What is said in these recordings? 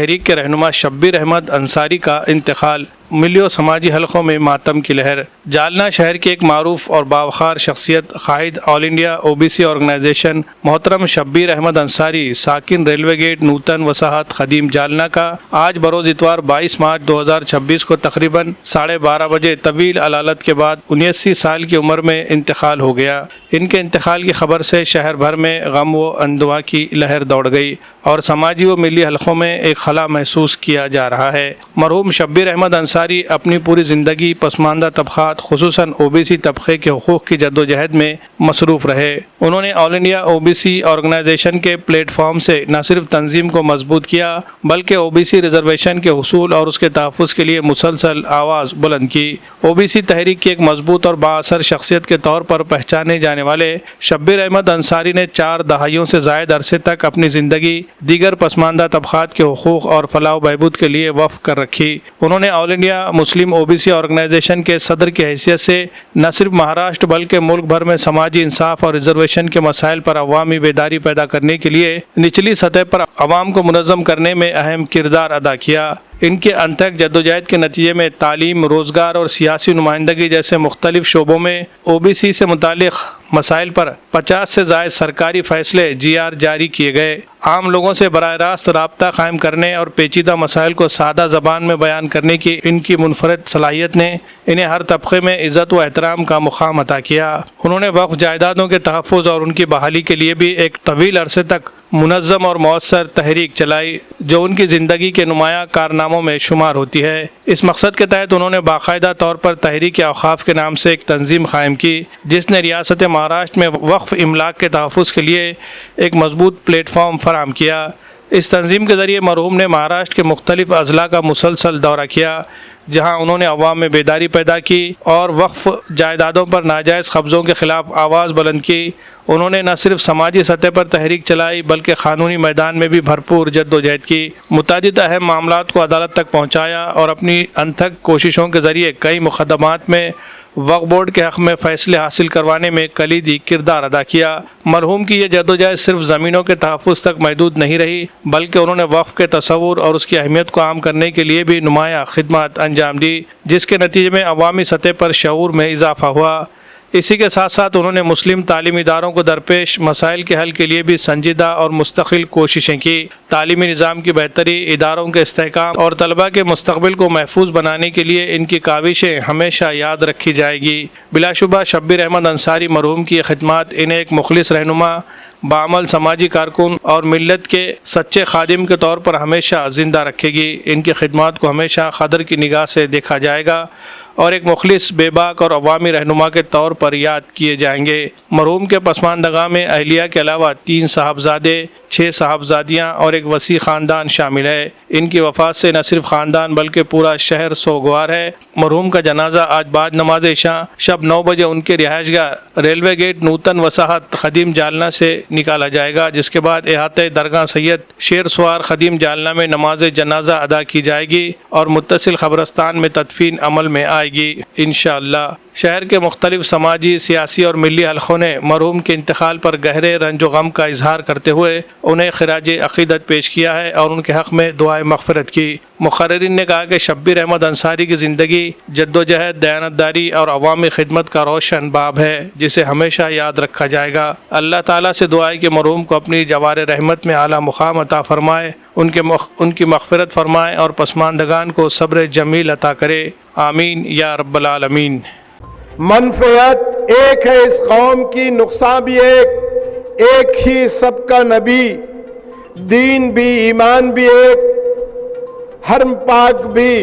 तहरीक के रहनुमा शब्बीर अहमद अंसारी का इंतकाल, मिलियो समाजी हलकों में मातम की लहर। जालना शहर के एक मारूफ और बावखार शख्सियत कायद ऑल इंडिया ओबीसी ऑर्गेनाइजेशन मोहतरम शब्बीर अहमद अंसारी साकिन रेलवे गेट नूतन वसाहत खदीम जालना का आज बरोज इतवार 22 मार्च 2026 को तकरीबन 12:30 बजे तवील अलालत के बाद 79 साल की उम्र में इंतकाल हो गया। इनके इंतकाल की खबर से शहर भर में गम व अंदुआ की लहर दौड़ गई और समाजी व मिली हलकों में एक खला महसूस किया जा रहा है। मरहूम शब्बीर अहमद अंसारी अपनी पूरी ज़िंदगी पसमानदा तबक़ात खुसूसन ओबीसी तबक़े के हुकूक़ की जद्दोजहद में मसरूफ़ रहे। उन्होंने ऑल इंडिया ओबीसी ऑर्गेनाइजेशन के प्लेटफॉर्म से न सिर्फ तंजीम को मजबूत किया बल्कि ओबीसी रिजर्वेशन के हुसूल और उसके तहफ़्फ़ुज़ के लिए मुसलसल आवाज़ बुलंद की। ओबीसी तहरीक की एक मजबूत और बाअसर शख्सियत के तौर पर पहचाने जाने वाले शब्बीर अहमद अंसारी ने 4 दहाइयों से ज़ायद अरसे तक अपनी ज़िंदगी दीगर पसमानदा तबक़ात के हुकूक़ और फलाह व बहबूद के लिए वफ़ कर रखी। उन्होंने all India Muslim OBC organisation के सदर की हैसियत से न सिर्फ महाराष्ट्र बल्कि मुल्क भर में समाजी इंसाफ और रिजर्वेशन के मसाइल पर अवामी बेदारी पैदा करने के लिए निचली सतह पर अवाम को मुनज़्ज़म करने में अहम किरदार अदा किया। इनके अनथक जद्दोजहद के नतीजे में तालीम, रोज़गार और सियासी नुमाइंदगी जैसे मुख्तलिफ शोबों में ओबीसी से मुतालिक मसाइल पर 50 से ज़ायद सरकारी फ़ैसले GR जारी किए गए। आम लोगों से बराह रास्त रब्ता कायम करने और पेचीदा मसाइल को सादा ज़बान में बयान करने की इनकी मुनफरद सलाहियत ने इन्हें हर तबक़े में इज़्ज़त व एहतराम का मुकाम अता किया। उन्होंने वक्फ़ जायदादों के तहफ़्फ़ुज़ और उनकी बहाली के लिए भी एक तवील अरसे तक मुनज़्ज़म और मौसर तहरीक चलाई जो उनकी ज़िंदगी के नुमाया कारनामों में शुमार होती है। इस मकसद के तहत उन्होंने बाकायदा तौर पर तहरीक औक़ाफ़ के नाम से एक तंजीम कायम की जिसने रियासत महाराष्ट्र में वक्फ़ इमलाक के तहफ़्फ़ुज़ के लिए एक मजबूत प्लेटफॉर्म फराहम किया। इस तंजीम के ज़रिए मरहूम ने महाराष्ट्र के मुख्तलिफ़ अज़ला का मुसलसल दौरा किया जहाँ उन्होंने अवाम में बेदारी पैदा की और वक्फ़ जायदादों पर नाजायज़ कब्ज़ों के ख़िलाफ़ आवाज़ बुलंद की। उन्होंने न सिर्फ समाजी सतह पर तहरीक चलाई बल्कि क़ानूनी मैदान में भी भरपूर जद्दोजहद की। मुतादिद अहम मामलात को अदालत तक पहुँचाया और अपनी अनथक कोशिशों के ज़रिए कई मुक़दमात में वक्फ़ बोर्ड के हक़ में फ़ैसले हासिल करवाने में कलीदी किरदार अदा किया। मरहूम की यह जद्दोजहद सिर्फ ज़मीनों के तहफ़्फ़ुज़ तक महदूद नहीं रही बल्कि उन्होंने वक्फ़ के तसव्वुर और उसकी अहमियत को आम करने के लिए भी नुमाया खिदमत अंजाम दी जिसके नतीजे में अवामी सतह पर शऊर में इजाफ़ा हुआ। इसी के साथ साथ उन्होंने मुस्लिम तालीमी इदारों को दरपेश मसाइल के हल के लिए भी संजीदा और मुस्तकिल कोशिशें की। तालीमी निज़ाम की बेहतरी, इदारों के इस्तेहकाम और तलबा के मुस्तक़बिल को महफूज बनाने के लिए इनकी काविशें हमेशा याद रखी जाएगी। बिलाशुबा शब्बीर अहमद अंसारी मरहूम की खिदमत इन्हें एक मुखलिस रहनुमा, बामल समाजी कारकुन और मिल्लत के सच्चे खादिम के तौर पर हमेशा ज़िंदा रखेगी। इनकी खिदमत को हमेशा क़दर की निगाह से देखा जाएगा और एक मुखलिस, बेबाक और अवामी रहनुमा के तौर पर याद किए जाएंगे। मरहूम के पसमानदगा में अहलिया के अलावा 3 साहबजादे, 6 साहबजादियाँ और एक वसी ख़ानदान शामिल है। इनकी वफ़ात से न सिर्फ ख़ानदान बल्कि पूरा शहर सोगवार है। मरहूम का जनाजा आज बाद नमाज इशा शब 9 बजे उनके रिहाइशगाह रेलवे गेट नूतन वसाहत खदीम जालना से निकाला जाएगा जिसके बाद एहाते दरगाह सैयद शेर सवार खदीम जालना में नमाज जनाजा अदा की जाएगी और मुत्तसिल ख़बरस्तान में तदफीन अमल में आएगी इंशाअल्लाह। शहर के मुख्तलिफ समाजी, सियासी और मिली हलकों ने मरहूम के इंतकाल पर गहरे रंज व गम का इजहार करते हुए उन्हें खिराज अक़ीदत पेश किया है और उनके हक़ में दुआए मग़फ़िरत की। मुक़र्रिरीन ने कहा कि शब्बीर अहमद अंसारी की ज़िंदगी जद्दोजहद, दयानतदारी और अवामी खिदमत का रोशन बाब है जिसे हमेशा याद रखा जाएगा। अल्लाह ताला से दुआ है कि मरहूम को अपनी जवार रहमत में आला मुक़ाम अता फ़रमाए, उनकी मग़फ़िरत फ़रमाए और पसमानदगान को सब्र जमील अता करे। आमीन या रब्बल आलमीन। मनफ़ियत एक है इस कौम की, नुक़सान भी एक ही सबका नबी, दीन भी ईमान भी एक, हरम पाक भी,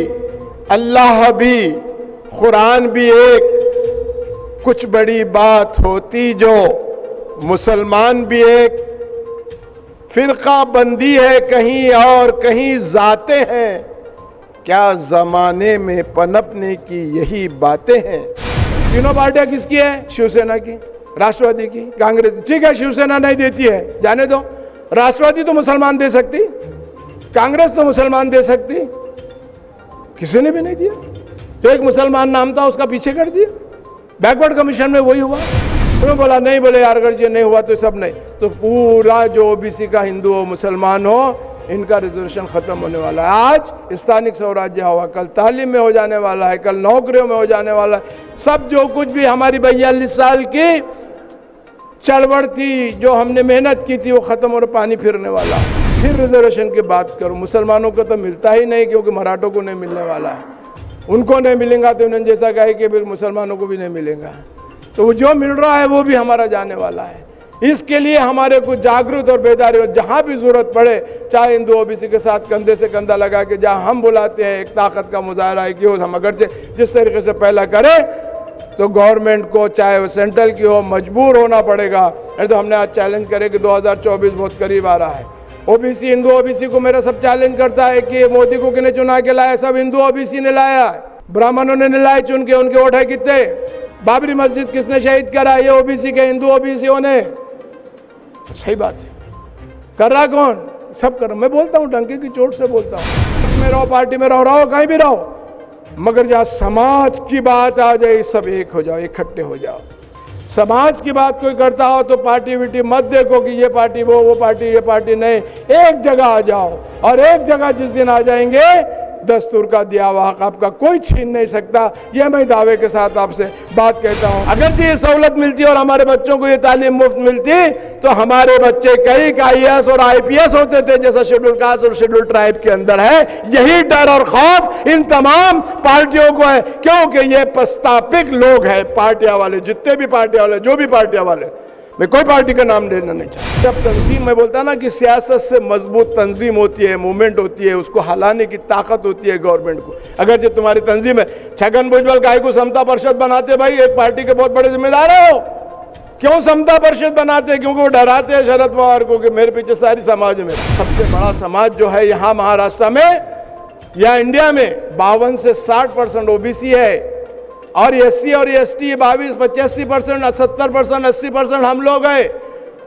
अल्लाह भी, कुरान भी एक। कुछ बड़ी बात होती जो मुसलमान भी एक, फिरका बंदी है कहीं और कहीं जाते हैं, क्या ज़माने में पनपने की यही बातें हैं। तीनों पार्टियां किसकी है? शिवसेना की, राष्ट्रवादी की, कांग्रेस। ठीक है, शिवसेना नहीं देती है, जाने दो। राष्ट्रवादी तो मुसलमान दे सकती, कांग्रेस तो मुसलमान दे सकती, किसी ने भी नहीं दिया। जो एक मुसलमान नाम था उसका पीछे कर दिया। बैकवर्ड कमीशन में वही हुआ। तो बोला नहीं, बोले यार अगर ये नहीं हुआ तो सब नहीं, तो पूरा जो ओबीसी का हिंदू हो मुसलमान हो इनका रिजर्वेशन खत्म होने वाला है। आज स्थानिक स्वराज्य हुआ, कल तालीम में हो जाने वाला है, कल नौकरियों में हो जाने वाला है। सब जो कुछ भी हमारी 42 साल की चढ़वड़ थी, जो हमने मेहनत की थी, वो खत्म और पानी फिरने वाला। फिर रिजर्वेशन की बात करूं, मुसलमानों को तो मिलता ही नहीं, क्योंकि मराठों को नहीं मिलने वाला है। उनको नहीं मिलेगा तो उन्होंने जैसा कहा कि फिर मुसलमानों को भी नहीं मिलेगा। तो वो जो मिल रहा है वो भी हमारा जाने वाला है। इसके लिए हमारे को जागरूक और बेदारी, और जहां भी जरूरत पड़े, चाहे हिंदू ओबीसी के साथ कंधे से कंधा लगा के, जहां हम बुलाते हैं एक ताकत का मुजाहरा है कि हम अगर जिस तरीके से पहला करें, तो गवर्नमेंट को, चाहे वो सेंट्रल की हो, मजबूर होना पड़ेगा। नहीं तो हमने आज चैलेंज करे कि 2024 बहुत करीब आ रहा है। ओबीसी, हिंदू ओबीसी को मेरा सब चैलेंज करता है कि मोदी को किसने चुना के लाया? सब हिंदू ओबीसी ने लाया है, ब्राह्मणों ने लाए चुन के। उनके वोट है कितने? बाबरी मस्जिद किसने शहीद करा? ये ओबीसी के, हिंदू ओबीसीओं ने। सही बात है, कर रहा कौन? सब कर रहा। मैं बोलता हूँ, डंके की चोट से बोलता हूँ, इसमें रहो, पार्टी में रहो, कहीं भी रहो, मगर जहाँ समाज की बात आ जाए, सब एक हो जाओ, इकट्ठे हो जाओ। समाज की बात कोई करता हो तो पार्टी विटी मत देखो कि ये पार्टी वो पार्टी ये पार्टी, नहीं, एक जगह आ जाओ। और एक जगह जिस दिन आ जाएंगे, दस्तूर का दिया हुआ हक आपका कोई छीन नहीं सकता। यह मैं दावे के साथ आपसे बात कहता हूं। अगर ये सहूलत मिलती और हमारे बच्चों को ये तालीम मुफ्त मिलती, तो हमारे बच्चे कई IAS और IPS होते थे, जैसा शेड्यूल कास्ट और शेड्यूल ट्राइब के अंदर है। यही डर और खौफ इन तमाम पार्टियों को है, क्योंकि ये प्रस्ताविक लोग हैं, पार्टियां वाले, जितने भी पार्टियां वाले, जो भी पार्टियां वाले, मैं कोई पार्टी का नाम लेना नहीं चाहता। जब तंजीम, मैं बोलता ना कि सियासत से मजबूत तंजीम होती है, मूवमेंट होती है, उसको हिलाने की ताकत होती है गवर्नमेंट को। अगर जो तुम्हारी तंजीम है, छगन भुजबल काय को समता परिषद बनाते? भाई एक पार्टी के बहुत बड़े जिम्मेदार हो। क्यों समता परिषद बनाते? क्योंकि वो डराते हैं शरद पवार को कि मेरे पीछे सारी समाज में। सबसे बड़ा समाज जो है यहाँ महाराष्ट्र में या इंडिया में, 52 से 60% ओबीसी है, और SC और ST 22-85%, 70%, 80% हम लोग हैं।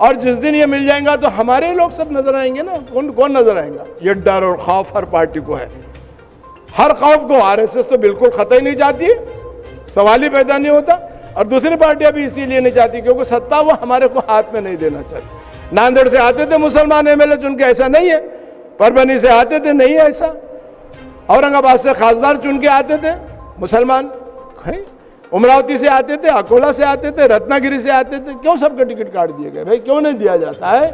और जिस दिन ये मिल जाएगा तो हमारे लोग सब नजर आएंगे ना। कौन नजर आएगा? ये डर और खौफ हर पार्टी को है, हर खौफ को। RSS तो बिल्कुल खत्म ही नहीं चाहती है, सवाल ही पैदा नहीं होता। और दूसरी पार्टियां भी इसीलिए नहीं चाहती क्योंकि सत्ता वो हमारे को हाथ में नहीं देना चाहती। नांदेड़ से आते थे मुसलमान MLA चुन के, ऐसा नहीं है। परभनी से आते थे, नहीं है ऐसा। औरंगाबाद से खासदार चुन के आते थे मुसलमान, अमरावती से आते थे, अकोला से आते थे, रत्नागिरी से आते थे। क्यों सबके टिकट काट दिए गए? भाई क्यों नहीं दिया जाता है?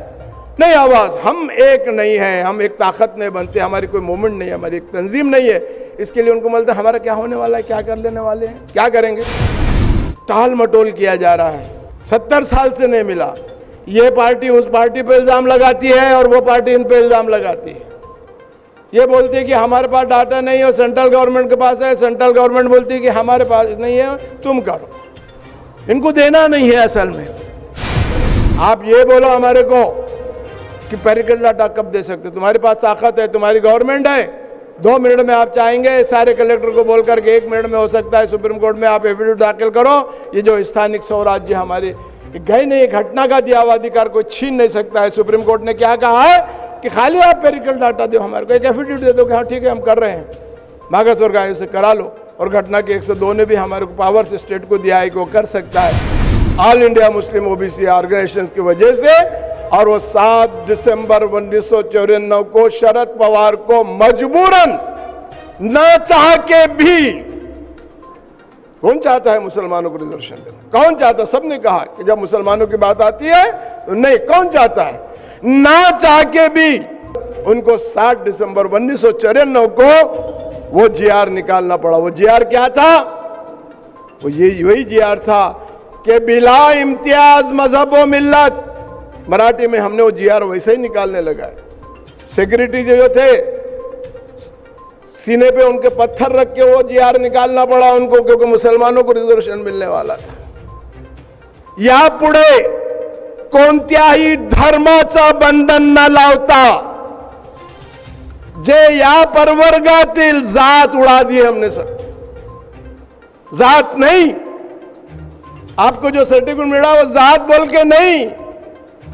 नहीं, आवाज हम एक नहीं है, हम एक ताकत नहीं बनते, हमारी कोई मूवमेंट नहीं है, हमारी एक तंजीम नहीं है। इसके लिए उनको मिलता है हमारा क्या होने वाला है, क्या कर लेने वाले हैं, क्या करेंगे। टाल मटोल किया जा रहा है, 70 साल से नहीं मिला। ये पार्टी उस पार्टी पे इल्जाम लगाती है और वो पार्टी इन पे इल्जाम लगाती है। ये बोलती है कि हमारे पास डाटा नहीं है, सेंट्रल गवर्नमेंट के पास है। सेंट्रल गवर्नमेंट बोलती है कि हमारे पास नहीं है, तुम करो। इनको देना नहीं है असल में। आप ये बोलो हमारे को कि पेरिकल डाटा कब दे सकते? तुम्हारे पास ताकत है, तुम्हारी गवर्नमेंट है, 2 मिनट में आप चाहेंगे सारे कलेक्टर को बोलकर के 1 मिनट में हो सकता है सुप्रीम कोर्ट में आप एफिडेविट दाखिल करो। ये जो स्थानिक स्वराज्य हमारे गए नहीं, घटना का दिया हुआ अधिकार कोई छीन नहीं सकता है। सुप्रीम कोर्ट ने क्या कहा है कि खाली आप पेरिकल डाटा दो, हमारे को एक एफिडेविट दे दो कि हाँ ठीक है हम कर रहे हैं, मागास वर्ग आयोग से करा लो। और घटना के 102 ने भी हमारे को पावर से स्टेट को दिया है कि वो कर सकता है। All India Muslim OBC organisation की वजह से। और वो 7 दिसंबर 1994 को शरद पवार को मजबूरन न चाह के भी, कौन चाहता है मुसलमानों को रिजर्वेशन देना? कौन चाहता? सबने कहा कि जब मुसलमानों की बात आती है तो नहीं, कौन चाहता है? ना चाह के भी उनको 7 दिसंबर 1994 को वो GR निकालना पड़ा। वो GR क्या था? वो यही GR था कि बिला इम्तियाज मजहब व मिल्लत। मराठी में हमने वो GR वैसे ही निकालने लगा है। सिक्योरिटी जो थे सीने पे उनके पत्थर रख के वो GR निकालना पड़ा उनको, क्योंकि मुसलमानों को रिजर्वेशन मिलने वाला था। या पुढे कोणत्याही धर्माचा बंधन न लावता जे या प्रवर्गातील जात उड़ा दी हमने सर। जात नहीं, आपको जो सर्टिफिकेट मिल रहा है वो जात बोल के नहीं,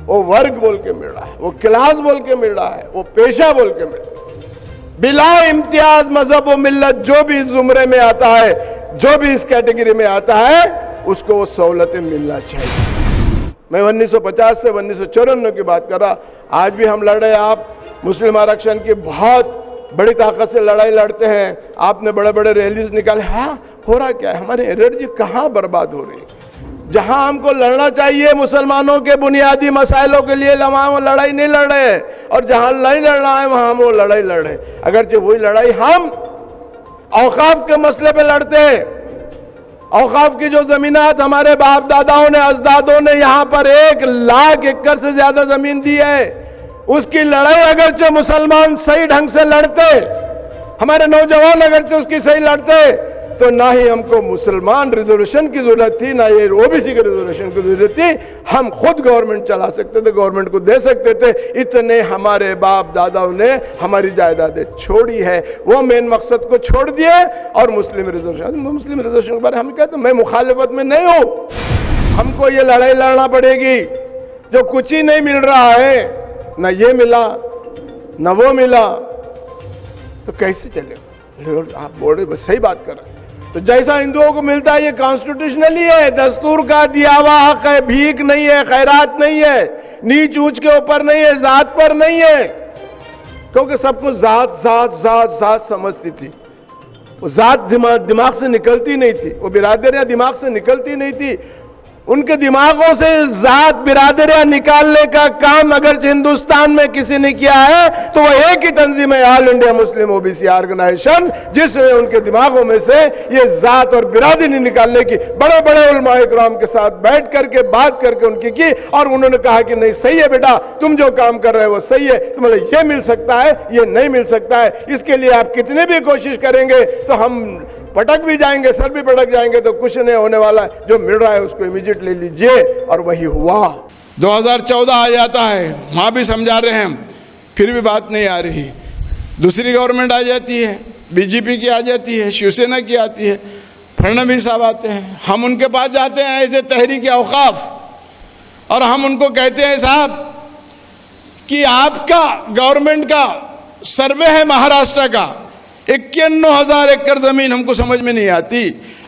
वो वर्ग बोल के मिल रहा है, वो क्लास बोल के मिल रहा है, वो पेशा बोल के मिल रहा है। बिला इम्तियाज मजहब व मिल्लत, जो भी इस जुमरे में आता है, जो भी इस कैटेगरी में आता है, उसको वो सहूलतें मिलना चाहिए। मैं 1950 से 1994 की बात कर रहा। आज भी हम लड़ रहे हैं। आप मुस्लिम आरक्षण की बहुत बड़ी ताकत से लड़ाई लड़ते हैं, आपने बड़े बड़े रैलीज निकाले। हाँ, हो रहा क्या है, हमारी एनर्जी कहाँ बर्बाद हो रही है। जहां हमको लड़ना चाहिए मुसलमानों के बुनियादी मसाइलों के लिए, वहां वो लड़ाई नहीं लड़ रहे, और जहां नहीं लड़ना है वहां वो लड़ाई लड़ रहे। अगरचे वही लड़ाई हम औकाफ के मसले पे लड़ते हैं। औकाफ की जो जमीनात हमारे बाप दादाओं ने, अजदादों ने यहाँ पर 1 लाख एकड़ से ज्यादा जमीन दी है, उसकी लड़ाई अगरचे मुसलमान सही ढंग से लड़ते, हमारे नौजवान अगरचे उसकी सही लड़ते, तो ना ही हमको मुसलमान रिजर्वेशन की जरूरत थी, ना ये ओबीसी के रिजर्वेशन की जरूरत थी। हम खुद गवर्नमेंट चला सकते थे, गवर्नमेंट को दे सकते थे। इतने हमारे बाप दादाओं ने हमारी जायदादें छोड़ी है, वो मेन मकसद को छोड़ दिए और मुस्लिम रिजर्वेशन के बारे में हम कहते मैं मुखालिफत में नहीं हूं। हमको ये लड़ाई लड़ना पड़ेगी। जो कुछ ही नहीं मिल रहा है, ना ये मिला ना वो मिला, तो कैसे चलेगा। आप बोल रहे सही बात कर रहे हैं। तो जैसा हिंदुओं को मिलता है ये कॉन्स्टिट्यूशनली है, दस्तूर का दिया हुआ हक है, भीख नहीं है, खैरात नहीं है, नीच ऊंच के ऊपर नहीं है, जात पर नहीं है। क्योंकि सबको जात जात जात जात समझती थी, वो जात दिमाग से निकलती नहीं थी, वो बिरादरियां दिमाग से निकलती नहीं थी। उनके दिमागों से जात बिरादरियां निकालने का काम अगर हिंदुस्तान में किसी ने किया है तो वह एक ही तंजीम है, all India Muslim OBC organisation, जिसने उनके दिमागों में से ये जात और बिरादरी निकालने की बड़े बड़े उलमाए इकराम के साथ बैठ करके बात करके उनकी की, और उन्होंने कहा कि नहीं सही है बेटा, तुम जो काम कर रहे हो वो सही है, तुम्हें ये मिल सकता है, ये नहीं मिल सकता है, इसके लिए आप कितनी भी कोशिश करेंगे तो हम पटक भी जाएंगे, सर भी पटक जाएंगे, तो कुछ नहीं होने वाला है। जो मिल रहा है उसको इमीडिएट ले लीजिए, और वही हुआ। 2014 आ जाता है, वहाँ भी समझा रहे हैं हम, फिर भी बात नहीं आ रही। दूसरी गवर्नमेंट आ जाती है, बीजेपी की आ जाती है, शिवसेना की आती है, फडणवीस साहब आते हैं, हम उनके पास जाते हैं ऐसे तहरीक औकाफ, और हम उनको कहते हैं साहब कि आपका गवर्नमेंट का सर्वे है महाराष्ट्र का, 51,000 एकड़ जमीन हमको समझ में नहीं आती।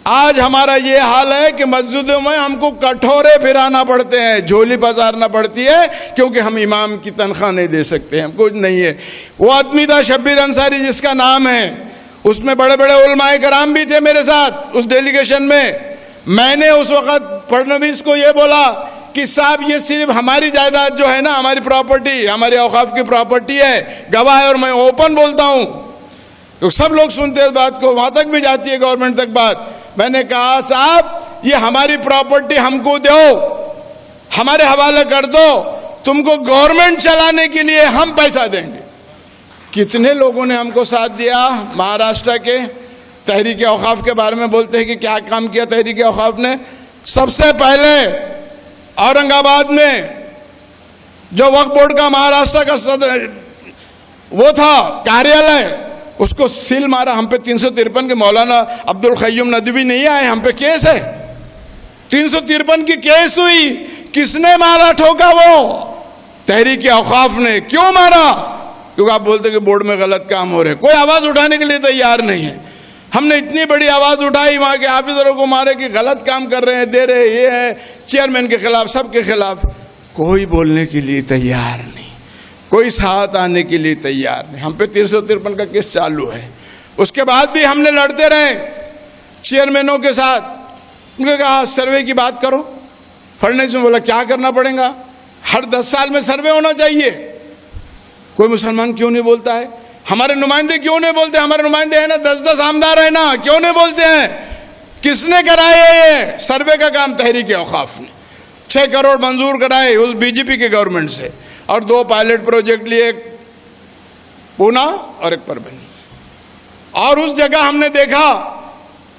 आज हमारा ये हाल है कि मस्जिदों में हमको कटोरे फिराना पड़ते हैं, झोली पसारना पड़ती है, क्योंकि हम इमाम की तनख्वाह नहीं दे सकते हैं, कुछ नहीं है। वो आदमी था शब्बीर अंसारी जिसका नाम है, उसमें बड़े बड़े उलमाए कराम भी थे मेरे साथ उस डेलीगेशन में। मैंने उस वक्त फडणवीस को ये बोला कि साहब ये सिर्फ हमारी जायदाद जो है ना, हमारी प्रॉपर्टी, हमारे औकाफ की प्रॉपर्टी है, गवाह है, और मैं ओपन बोलता हूँ तो सब लोग सुनते हैं बात को, वहाँ तक भी जाती है गवर्नमेंट तक बात। मैंने कहा साहब ये हमारी प्रॉपर्टी हमको दो, हमारे हवाले कर दो, तुमको गवर्नमेंट चलाने के लिए हम पैसा देंगे। कितने लोगों ने हमको साथ दिया। महाराष्ट्र के तहरीक औकाफ के बारे में बोलते हैं कि क्या काम किया तहरीक औकाफ ने। सबसे पहले औरंगाबाद में जो वक्फ बोर्ड का महाराष्ट्र का वो था कार्यालय, उसको सील मारा। हम पे 353 के मौलाना अब्दुल क़य्यूम नदवी नहीं आए, हम पे केस है, 353 की केस हुई। किसने मारा, ठोका? वो तहरीक औकाफ ने। क्यों मारा? क्योंकि आप बोलते कि बोर्ड में गलत काम हो रहे, कोई आवाज़ उठाने के लिए तैयार नहीं है। हमने इतनी बड़ी आवाज़ उठाई, वहाँ के हाफिजरों को मारे कि गलत काम कर रहे हैं, दे रहे, ये है, चेयरमैन के खिलाफ, सबके खिलाफ। कोई बोलने के लिए तैयार नहीं, कोई साथ आने के लिए तैयार नहीं। हम पे 353 का केस चालू है। उसके बाद भी हमने लड़ते रहे चेयरमैनों के साथ। उनके कहा सर्वे की बात करो। फडणवीस ने बोला क्या करना पड़ेगा, हर 10 साल में सर्वे होना चाहिए। कोई मुसलमान क्यों नहीं बोलता है? हमारे नुमाइंदे क्यों नहीं बोलते? हमारे नुमाइंदे हैं ना, 10-10 आमदार है ना, क्यों नहीं बोलते हैं? किसने कराया ये सर्वे का काम? तहरीक औकाफ ने 6 करोड़ मंजूर कराए उस बीजेपी के गवर्नमेंट से, और 2 पायलट प्रोजेक्ट लिए, एक पूना और एक परभनी। और उस जगह हमने देखा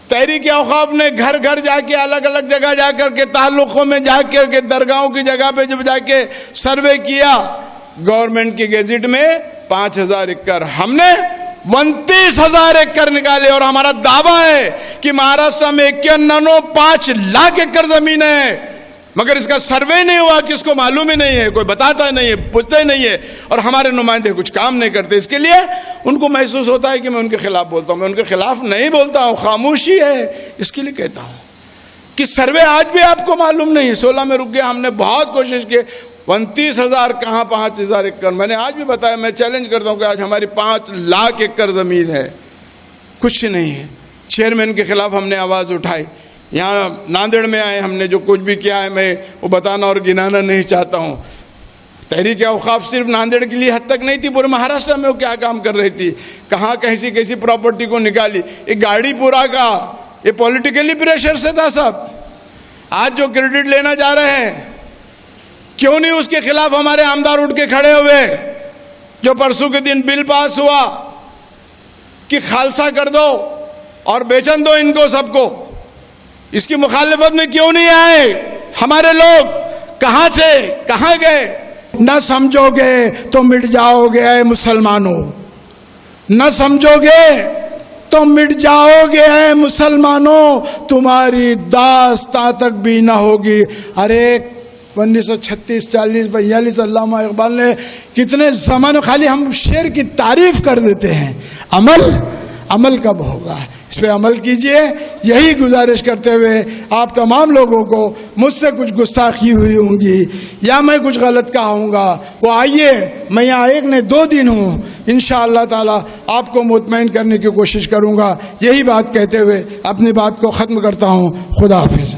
तहरीक औकाफ ने घर घर जाके, अलग अलग जगह जाकर के, ताल्लुकों में जाकर के, दरगाहों की जगह पे जब जाके सर्वे किया, गवर्नमेंट की गेजेट में 5,000 एकड़, हमने 29,000 एकड़ निकाले। और हमारा दावा है कि महाराष्ट्र में 5 लाख एकड़ जमीन है, मगर इसका सर्वे नहीं हुआ, किसको मालूम ही नहीं है, कोई बताता नहीं है, पूछता ही नहीं है, और हमारे नुमाइंदे कुछ काम नहीं करते। इसके लिए उनको महसूस होता है कि मैं उनके खिलाफ बोलता हूँ। मैं उनके खिलाफ नहीं बोलता हूँ, खामोशी है। इसके लिए कहता हूँ कि सर्वे आज भी आपको मालूम नहीं है। 16 में रुक गया, हमने बहुत कोशिश की, 29,000 कहाँ 5,000 एकड़। मैंने आज भी बताया, मैं चैलेंज करता हूँ कि आज हमारी 5 लाख एकड़ ज़मीन है, कुछ नहीं है। चेयरमैन के खिलाफ हमने आवाज़ उठाई, यहाँ नांदेड़ में आए, हमने जो कुछ भी किया है मैं वो बताना और गिनाना नहीं चाहता हूँ। तहरीक औक़ाफ़ सिर्फ नांदेड़ के लिए हद तक नहीं थी, पूरे महाराष्ट्र में वो क्या काम कर रही थी, कहाँ कैसी कैसी प्रॉपर्टी को निकाली। एक गाड़ी पूरा का ये पॉलिटिकली प्रेशर से था सब। आज जो क्रेडिट लेना जा रहे हैं, क्यों नहीं उसके खिलाफ हमारे आमदार उठ के खड़े हुए। जो परसों के दिन बिल पास हुआ कि खालसा कर दो और बेचन दो इनको सबको, इसकी मुखालिफत में क्यों नहीं आए हमारे लोग? कहाँ थे, कहाँ गए? न समझोगे तो मिट जाओगे ऐ मुसलमानों, न समझोगे तो मिट जाओगे ऐ मुसलमानों, तुम्हारी दास्तां तक भी ना होगी। अरे 1936, 40, 42 अल्लामा इकबाल ने कितने ज़माने, खाली हम शेर की तारीफ कर देते हैं, अमल कब होगा? इस पर अमल कीजिए। यही गुजारिश करते हुए आप तमाम लोगों को, मुझसे कुछ गुस्ताखी हुई होंगी या मैं कुछ गलत कहा हूँगा, वो आइए, मैं यहाँ 1 नहीं 2 दिन हूँ, इंशाअल्लाह ताला आपको मुतमईन करने की कोशिश करूँगा। यही बात कहते हुए अपनी बात को ख़त्म करता हूँ। खुदा हाफिज़।